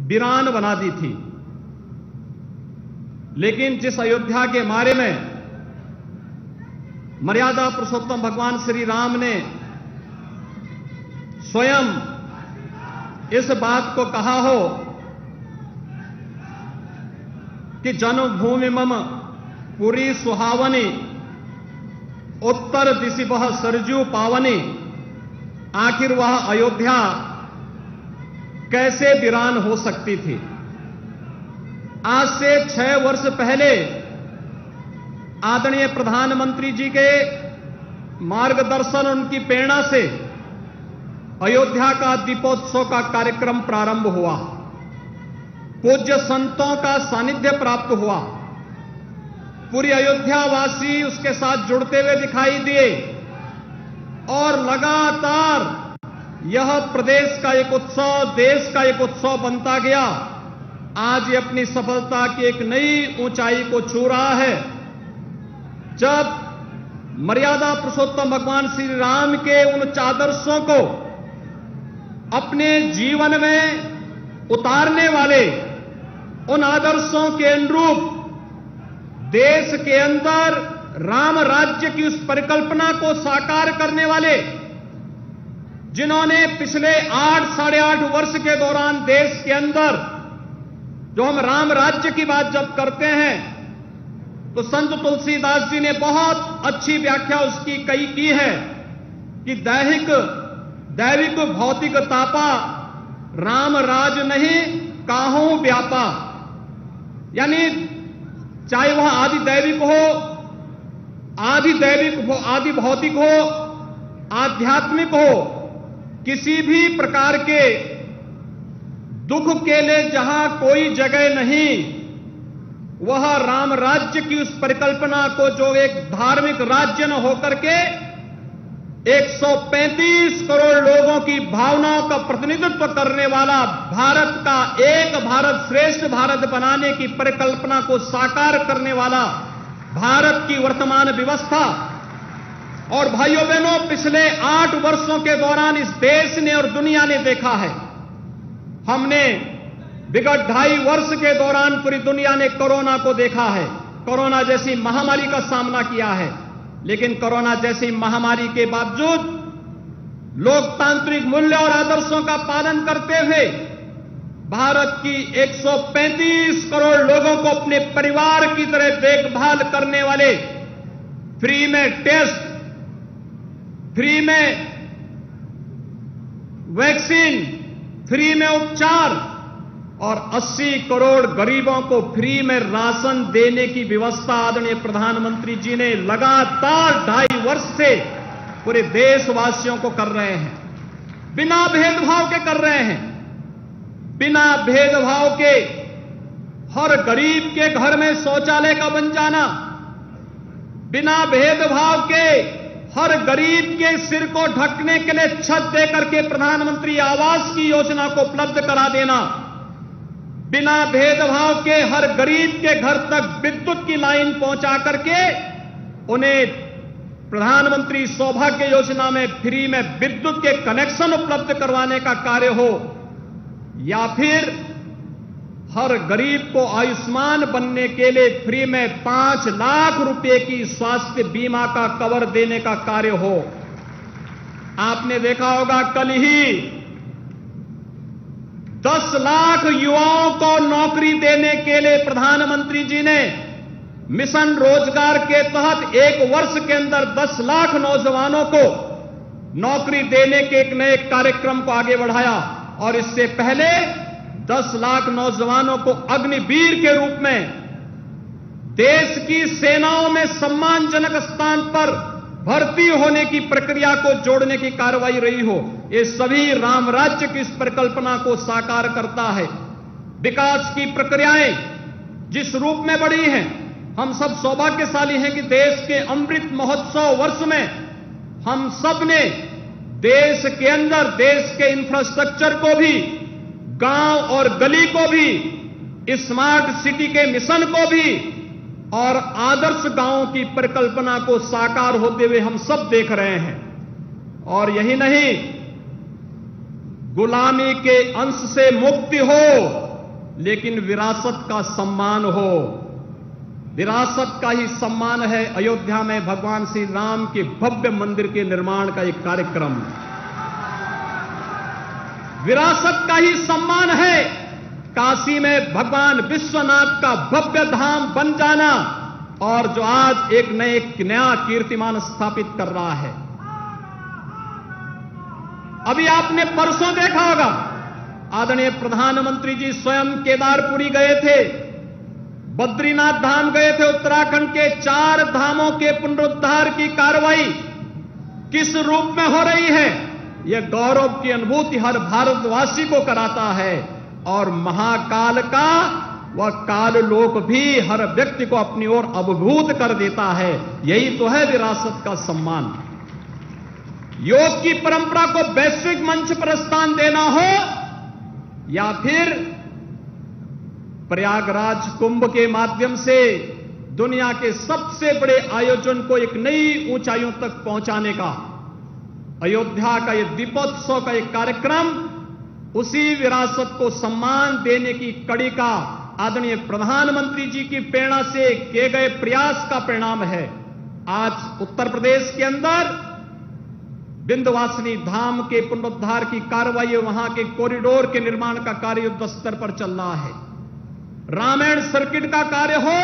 वीरान बना दी थी। लेकिन जिस अयोध्या के बारे में मर्यादा पुरुषोत्तम भगवान श्री राम ने स्वयं इस बात को कहा हो कि जन्मभूमि मम पुरी सुहावनी, उत्तर दिशि वह सरजू पावनी, आखिर वह अयोध्या कैसे वीरान हो सकती थी। आज से 6 वर्ष पहले आदरणीय प्रधानमंत्री जी के मार्गदर्शन, उनकी प्रेरणा से अयोध्या का दीपोत्सव का कार्यक्रम प्रारंभ हुआ। पूज्य संतों का सानिध्य प्राप्त हुआ। पूरी अयोध्या वासी उसके साथ जुड़ते हुए दिखाई दिए और लगातार यह प्रदेश का एक उत्सव, देश का एक उत्सव बनता गया। आज ये अपनी सफलता की एक नई ऊंचाई को छू रहा है, जब मर्यादा पुरुषोत्तम भगवान श्री राम के उन आदर्शों को अपने जीवन में उतारने वाले, उन आदर्शों के अनुरूप देश के अंदर राम राज्य की उस परिकल्पना को साकार करने वाले, जिन्होंने पिछले 8 साढ़े 8 वर्ष के दौरान देश के अंदर, जो हम राम राज्य की बात जब करते हैं तो संत तुलसीदास जी ने बहुत अच्छी व्याख्या उसकी कई की है कि दैविक भौतिक तापा, राम राज नहीं काहू व्यापा। यानी चाहे वह आदि दैविक हो, आदि भौतिक हो, आध्यात्मिक हो, किसी भी प्रकार के दुख के लिए जहां कोई जगह नहीं, वह राम राज्य की उस परिकल्पना को, जो एक धार्मिक राज्य न होकर के 135 करोड़ लोगों की भावनाओं का प्रतिनिधित्व करने वाला, भारत का एक भारत श्रेष्ठ भारत बनाने की परिकल्पना को साकार करने वाला भारत की वर्तमान व्यवस्था। और भाइयों बहनों, पिछले 8 वर्षों के दौरान इस देश ने और दुनिया ने देखा है, हमने विगत 2.5 वर्ष के दौरान पूरी दुनिया ने कोरोना को देखा है, कोरोना जैसी महामारी का सामना किया है। लेकिन कोरोना जैसी महामारी के बावजूद लोकतांत्रिक मूल्य और आदर्शों का पालन करते हुए भारत की 135 करोड़ लोगों को अपने परिवार की तरह देखभाल करने वाले, फ्री में टेस्ट, फ्री में वैक्सीन, फ्री में उपचार और 80 करोड़ गरीबों को फ्री में राशन देने की व्यवस्था आदरणीय प्रधानमंत्री जी ने लगातार 2.5 वर्ष से पूरे देशवासियों को कर रहे हैं। बिना भेदभाव के कर रहे हैं, बिना भेदभाव के। हर गरीब के घर में शौचालय का बन जाना, बिना भेदभाव के हर गरीब के सिर को ढकने के लिए छत देकर के प्रधानमंत्री आवास की योजना को उपलब्ध करा देना, बिना भेदभाव के हर गरीब के घर तक विद्युत की लाइन पहुंचा करके उन्हें प्रधानमंत्री सौभाग्य योजना में फ्री में विद्युत के कनेक्शन उपलब्ध करवाने का कार्य हो, या फिर हर गरीब को आयुष्मान बनने के लिए फ्री में 5 लाख रुपए की स्वास्थ्य बीमा का कवर देने का कार्य हो। आपने देखा होगा, कल ही 10 लाख युवाओं को नौकरी देने के लिए प्रधानमंत्री जी ने मिशन रोजगार के तहत 1 वर्ष के अंदर 10 लाख नौजवानों को नौकरी देने के एक नए कार्यक्रम को आगे बढ़ाया। और इससे पहले 10 लाख नौजवानों को अग्निवीर के रूप में देश की सेनाओं में सम्मानजनक स्थान पर भर्ती होने की प्रक्रिया को जोड़ने की कार्रवाई रही हो। ये सभी राम राज्य की इस परिकल्पना को साकार करता है। विकास की प्रक्रियाएं जिस रूप में बढ़ी हैं, हम सब सौभाग्यशाली हैं कि देश के अमृत महोत्सव वर्ष में हम सब ने देश के अंदर देश के इंफ्रास्ट्रक्चर को भी, गांव और गली को भी, स्मार्ट सिटी के मिशन को भी और आदर्श गांवों की परिकल्पना को साकार होते हुए हम सब देख रहे हैं। और यही नहीं, गुलामी के अंश से मुक्ति हो, लेकिन विरासत का सम्मान हो। विरासत का ही सम्मान है अयोध्या में भगवान श्री राम के भव्य मंदिर के निर्माण का एक कार्यक्रम। विरासत का ही सम्मान है काशी में भगवान विश्वनाथ का भव्य धाम बन जाना, और जो आज एक नया कीर्तिमान स्थापित कर रहा है। अभी आपने परसों देखा होगा, आदरणीय प्रधानमंत्री जी स्वयं केदारपुरी गए थे, बद्रीनाथ धाम गए थे। उत्तराखंड के 4 धामों के पुनरुद्धार की कार्रवाई किस रूप में हो रही है, यह गौरव की अनुभूति हर भारतवासी को कराता है। और महाकाल का वह काल लोक भी हर व्यक्ति को अपनी ओर अभिभूत कर देता है। यही तो है विरासत का सम्मान। योग की परंपरा को वैश्विक मंच पर स्थान देना हो, या फिर प्रयागराज कुंभ के माध्यम से दुनिया के सबसे बड़े आयोजन को एक नई ऊंचाइयों तक पहुंचाने का, अयोध्या का यह दीपोत्सव का एक कार्यक्रम उसी विरासत को सम्मान देने की कड़ी का आदरणीय प्रधानमंत्री जी की प्रेरणा से किए गए प्रयास का परिणाम है। आज उत्तर प्रदेश के अंदर विंध्यवासिनी धाम के पुनरुद्धार की कार्रवाई, वहां के कॉरिडोर के निर्माण का कार्य युद्ध स्तर पर चल रहा है। रामायण सर्किट का कार्य हो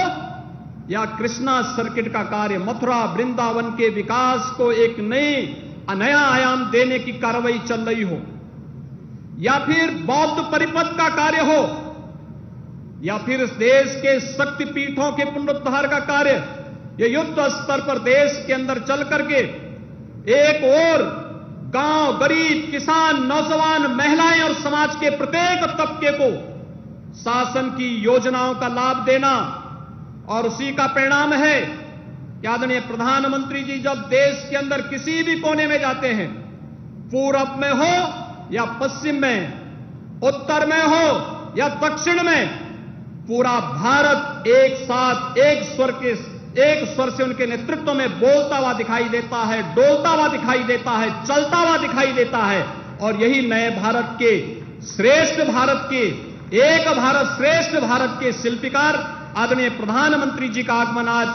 या कृष्णा सर्किट का कार्य, मथुरा वृंदावन के विकास को एक नया आयाम देने की कार्रवाई चल रही हो, या फिर बौद्ध परिपथ का कार्य हो, या फिर इस देश के शक्तिपीठों के पुनरुद्धार का कार्य, यह युद्ध स्तर पर देश के अंदर चल करके एक और गांव, गरीब, किसान, नौजवान, महिलाएं और समाज के प्रत्येक तबके को शासन की योजनाओं का लाभ देना। और उसी का परिणाम है कि आदरणीय प्रधानमंत्री जी जब देश के अंदर किसी भी कोने में जाते हैं, पूरब में हो या पश्चिम में, उत्तर में हो या दक्षिण में, पूरा भारत एक साथ एक स्वर से उनके नेतृत्व में बोलता हुआ दिखाई देता है, डोलता हुआ दिखाई देता है, चलता हुआ दिखाई देता है। और यही नए भारत के, श्रेष्ठ भारत के, एक भारत श्रेष्ठ भारत के शिल्पकार आदरणीय प्रधानमंत्री जी का आगमन आज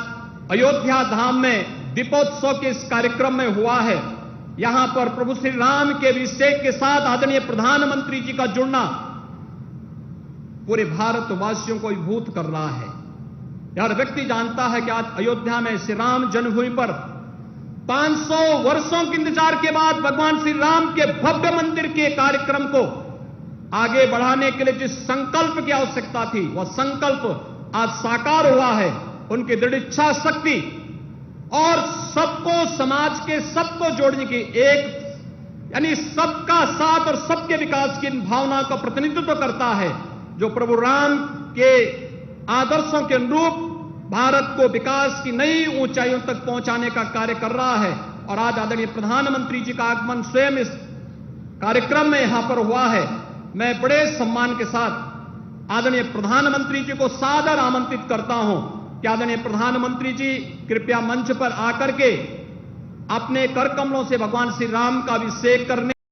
अयोध्या धाम में दीपोत्सव के इस कार्यक्रम में हुआ है। यहां पर प्रभु श्री राम के अभिषेक के साथ आदरणीय प्रधानमंत्री जी का जुड़ना पूरे भारतवासियों को अभिभूत कर रहा है। हर व्यक्ति जानता है कि आज अयोध्या में श्री राम जन्मभूमि पर 500 वर्षों के इंतजार के बाद भगवान श्री राम के भव्य मंदिर के कार्यक्रम को आगे बढ़ाने के लिए जिस संकल्प की आवश्यकता थी, वह संकल्प आज साकार हुआ है। उनकी दृढ़ इच्छा शक्ति और सबको, समाज के सबको जोड़ने की एक, यानी सबका साथ और सबके विकास की भावना का प्रतिनिधित्व करता है, जो प्रभु राम के आदर्शों के अनुरूप भारत को विकास की नई ऊंचाइयों तक पहुंचाने का कार्य कर रहा है। और आज आदरणीय प्रधानमंत्री जी का आगमन स्वयं इस कार्यक्रम में यहां पर हुआ है। मैं बड़े सम्मान के साथ आदरणीय प्रधानमंत्री जी को सादर आमंत्रित करता हूं कि आदरणीय प्रधानमंत्री जी कृपया मंच पर आकर के अपने कर कमलों से भगवान श्री राम का अभिषेक करने